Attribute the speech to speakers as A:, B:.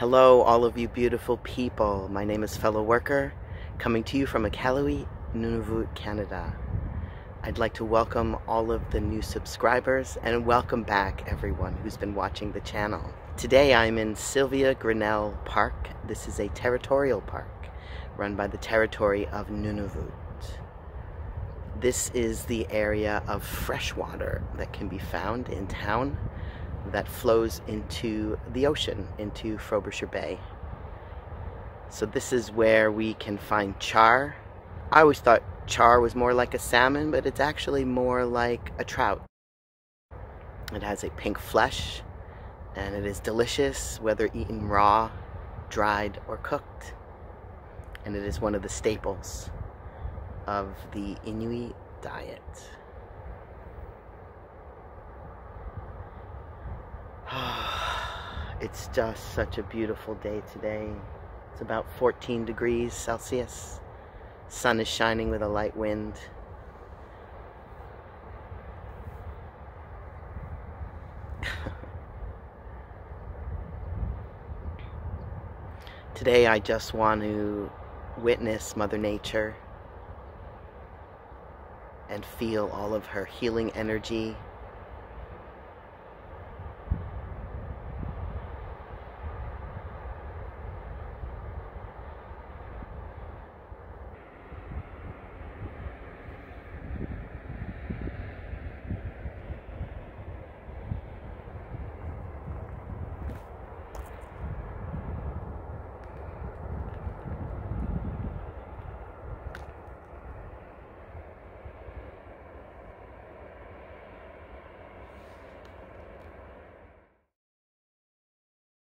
A: Hello, all of you beautiful people. My name is Fellow Worker, coming to you from Iqaluit, Nunavut, Canada. I'd like to welcome all of the new subscribers and welcome back everyone who's been watching the channel. Today I'm in Sylvia Grinnell Park. This is a territorial park run by the territory of Nunavut. This is the area of fresh water that can be found in town that flows into the ocean, into Frobisher Bay. So this is where we can find char. I always thought char was more like a salmon, but it's actually more like a trout. It has a pink flesh, and it is delicious, whether eaten raw, dried, or cooked. And it is one of the staples of the Inuit diet. It's just such a beautiful day today. It's about 14 degrees Celsius. Sun is shining with a light wind. Today I just want to witness Mother Nature and feel all of her healing energy